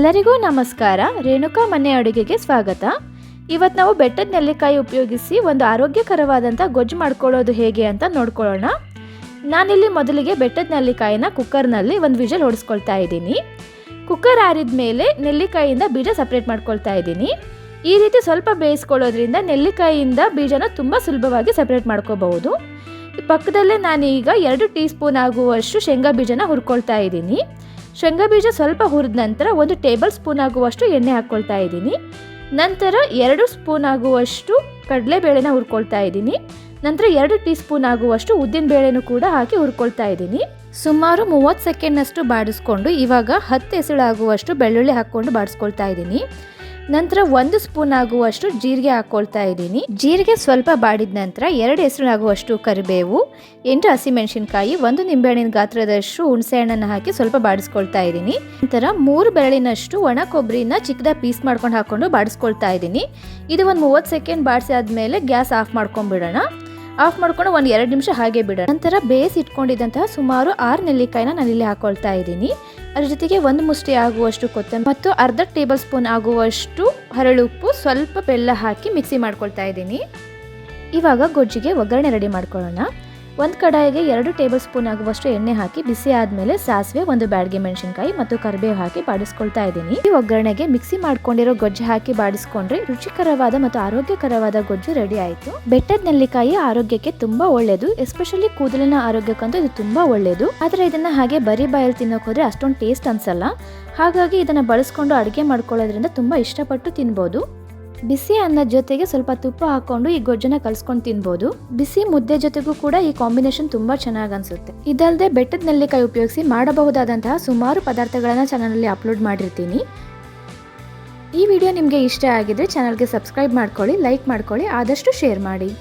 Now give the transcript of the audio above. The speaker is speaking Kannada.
ಎಲ್ಲರಿಗೂ ನಮಸ್ಕಾರ. ರೇಣುಕಾ ಮನೆ ಅಡುಗೆಗೆ ಸ್ವಾಗತ. ಇವತ್ತು ನಾವು ಬೆಟ್ಟದ ನೆಲ್ಲಿಕಾಯಿ ಉಪಯೋಗಿಸಿ ಒಂದು ಆರೋಗ್ಯಕರವಾದಂಥ ಗೊಜ್ಜು ಮಾಡ್ಕೊಳ್ಳೋದು ಹೇಗೆ ಅಂತ ನೋಡ್ಕೊಳ್ಳೋಣ. ನಾನಿಲ್ಲಿ ಮೊದಲಿಗೆ ಬೆಟ್ಟದ ನೆಲ್ಲಿಕಾಯಿನ ಕುಕ್ಕರ್ನಲ್ಲಿ ಒಂದು ವಿಷಲ್ ಹೊಡಿಸ್ಕೊಳ್ತಾ ಇದ್ದೀನಿ. ಕುಕ್ಕರ್ ಆರಿದ ಮೇಲೆ ನೆಲ್ಲಿಕಾಯಿಯಿಂದ ಬೀಜ ಸಪ್ರೇಟ್ ಮಾಡ್ಕೊಳ್ತಾ ಇದ್ದೀನಿ. ಈ ರೀತಿ ಸ್ವಲ್ಪ ಬೇಯಿಸ್ಕೊಳ್ಳೋದ್ರಿಂದ ನೆಲ್ಲಿಕಾಯಿಯಿಂದ ಬೀಜನ ತುಂಬ ಸುಲಭವಾಗಿ ಸಪ್ರೇಟ್ ಮಾಡ್ಕೋಬಹುದು. ಪಕ್ಕದಲ್ಲೇ ನಾನೀಗ 2 ಟೀ ಸ್ಪೂನ್ ಆಗುವಷ್ಟು ಶೇಂಗಾ ಬೀಜನ ಹುರ್ಕೊಳ್ತಾ ಇದ್ದೀನಿ. ಶೇಂಗಾ ಬೀಜ ಸ್ವಲ್ಪ ಹುರಿದ ನಂತರ 1 ಟೇಬಲ್ ಸ್ಪೂನ್ ಆಗುವಷ್ಟು ಎಣ್ಣೆ ಹಾಕ್ಕೊಳ್ತಾ ಇದ್ದೀನಿ. ನಂತರ 2 ಸ್ಪೂನ್ ಆಗುವಷ್ಟು ಕಡಲೆಬೇಳೆನ ಹುರ್ಕೊಳ್ತಾ ಇದ್ದೀನಿ. ನಂತರ 2 ಟೀ ಸ್ಪೂನ್ ಆಗುವಷ್ಟು ಉದ್ದಿನ ಬೇಳೆನೂ ಕೂಡ ಹಾಕಿ ಹುರ್ಕೊಳ್ತಾ ಇದ್ದೀನಿ. ಸುಮಾರು 30 ಸೆಕೆಂಡ್ನಷ್ಟು ಬಾಡಿಸ್ಕೊಂಡು ಇವಾಗ 10 ಎಸಳಾಗುವಷ್ಟು ಬೆಳ್ಳುಳ್ಳಿ ಹಾಕ್ಕೊಂಡು ಬಾಡಿಸ್ಕೊಳ್ತಾ ಇದ್ದೀನಿ. ನಂತರ 1 ಸ್ಪೂನ್ ಆಗುವಷ್ಟು ಜೀರಿಗೆ ಹಾಕ್ಕೊಳ್ತಾ ಇದ್ದೀನಿ. ಜೀರಿಗೆ ಸ್ವಲ್ಪ ಬಾಡಿದ ನಂತರ 2 ಎಸಳಾಗುವಷ್ಟು ಕರಿಬೇವು, 8 ಹಸಿಮೆಣಸಿನಕಾಯಿ, 1 ನಿಂಬೆಹಣ್ಣಿನ ಗಾತ್ರದಷ್ಟು ಹುಣಸೆ ಹಣ್ಣನ್ನು ಹಾಕಿ ಸ್ವಲ್ಪ ಬಾಡಿಸ್ಕೊಳ್ತಾ ಇದ್ದೀನಿ. ನಂತರ 3 ಬೆರಳಿನಷ್ಟು ಒಣ ಕೊಬ್ಬರಿನ ಚಿಕ್ಕದಾಗಿ ಪೀಸ್ ಮಾಡ್ಕೊಂಡು ಹಾಕೊಂಡು ಬಾಡಿಸ್ಕೊಳ್ತಾ ಇದ್ದೀನಿ. ಇದು ಒಂದು 30 ಸೆಕೆಂಡ್ ಬಾಡಿಸಿ ಆದಮೇಲೆ ಗ್ಯಾಸ್ ಆಫ್ ಮಾಡ್ಕೊಂಡ್ಬಿಡೋಣ. ಆಫ್ ಮಾಡ್ಕೊಂಡು 1-2 ನಿಮಿಷ ಹಾಗೆ ಬಿಡೋಣ. ನಂತರ ಬೇಯಿಸಿ ಇಟ್ಕೊಂಡಿದ್ದಂತಹ ಸುಮಾರು 6 ನೆಲ್ಲಿಕಾಯಿನ ನಾನಿಲ್ಲಿ ಹಾಕೊಳ್ತಾ ಇದ್ದೀನಿ. ಅದ್ರ ಜೊತೆಗೆ 1 ಮುಷ್ಟಿ ಆಗುವಷ್ಟು ಕೊತ್ತಂಬರಿ ಮತ್ತು ಅರ್ಧ ಟೇಬಲ್ ಸ್ಪೂನ್ ಆಗುವಷ್ಟು ಹರಳುಪ್ಪು, ಸ್ವಲ್ಪ ಬೆಲ್ಲ ಹಾಕಿ ಮಿಕ್ಸಿ ಮಾಡ್ಕೊಳ್ತಾ ಇದ್ದೀನಿ. ಇವಾಗ ಗೊಜ್ಜಿಗೆ ಒಗ್ಗರಣೆ ರೆಡಿ ಮಾಡ್ಕೊಳ್ಳೋಣ. ಒಂದು ಕಡಾಯಿಗೆ 2 ಟೇಬಲ್ ಸ್ಪೂನ್ ಆಗುವಷ್ಟು ಎಣ್ಣೆ ಹಾಕಿ ಬಿಸಿ ಆದಮೇಲೆ ಸಾಸಿವೆ, 1 ಬ್ಯಾಡಗಿ ಮೆಣಸಿನಕಾಯಿ ಮತ್ತು ಕರಿಬೇವು ಹಾಕಿ ಬಾಡಿಸ್ಕೊಳ್ತಾ ಇದ್ದೀನಿ. ಈ ಒಗ್ಗರಣೆಗೆ ಮಿಕ್ಸಿ ಮಾಡ್ಕೊಂಡಿರೋ ಗೊಜ್ಜು ಹಾಕಿ ಬಾಡಿಸ್ಕೊಂಡ್ರೆ ರುಚಿಕರವಾದ ಮತ್ತು ಆರೋಗ್ಯಕರವಾದ ಗೊಜ್ಜು ರೆಡಿ ಆಯಿತು. ಬೆಟ್ಟದ ನೆಲ್ಲಿಕಾಯಿ ಆರೋಗ್ಯಕ್ಕೆ ತುಂಬಾ ಒಳ್ಳೆಯದು, ಎಸ್ಪೆಷಲಿ ಕೂದಲಿನ ಆರೋಗ್ಯಕ್ಕಂತೂ ಇದು ತುಂಬಾ ಒಳ್ಳೆಯದು. ಆದರೆ ಇದನ್ನ ಹಾಗೆ ಬರೀ ಬಾಯಲ್ಲಿ ತಿನ್ನೋಕೆ ಹೋದ್ರೆ ಅಷ್ಟೊಂದು ಟೇಸ್ಟ್ ಅನ್ಸಲ್ಲ. ಹಾಗಾಗಿ ಇದನ್ನ ಬಳಸ್ಕೊಂಡು ಅಡುಗೆ ಮಾಡ್ಕೊಳ್ಳೋದ್ರಿಂದ ತುಂಬಾ ಇಷ್ಟಪಟ್ಟು ತಿನ್ಬೋದು. ಬಿಸಿ ಅನ್ನದ ಜೊತೆಗೆ ಸ್ವಲ್ಪ ತುಪ್ಪ ಹಾಕೊಂಡು ಈ ಗೊಜ್ಜನ್ನ ಕಲ್ಸ್ಕೊಂಡು ತಿನ್ಬೋದು. ಬಿಸಿ ಮುದ್ದೆ ಜೊತೆಗೂ ಕೂಡ ಈ ಕಾಂಬಿನೇಷನ್ ತುಂಬಾ ಚೆನ್ನಾಗಿ ಅನ್ಸುತ್ತೆ. ಇದಲ್ಲದೆ ಬೆಟ್ಟದ ನೆಲ್ಲಿಕಾಯಿ ಉಪಯೋಗಿಸಿ ಮಾಡಬಹುದಾದಂತಹ ಸುಮಾರು ಪದಾರ್ಥಗಳನ್ನ ಚಾನಲಲ್ಲಿ ಅಪ್ಲೋಡ್ ಮಾಡಿರ್ತೀನಿ. ಈ ವಿಡಿಯೋ ನಿಮಗೆ ಇಷ್ಟ ಆಗಿದ್ರೆ ಚಾನಲ್ಗೆ ಸಬ್ಸ್ಕ್ರೈಬ್ ಮಾಡ್ಕೊಳ್ಳಿ, ಲೈಕ್ ಮಾಡ್ಕೊಳ್ಳಿ, ಆದಷ್ಟು ಶೇರ್ ಮಾಡಿ.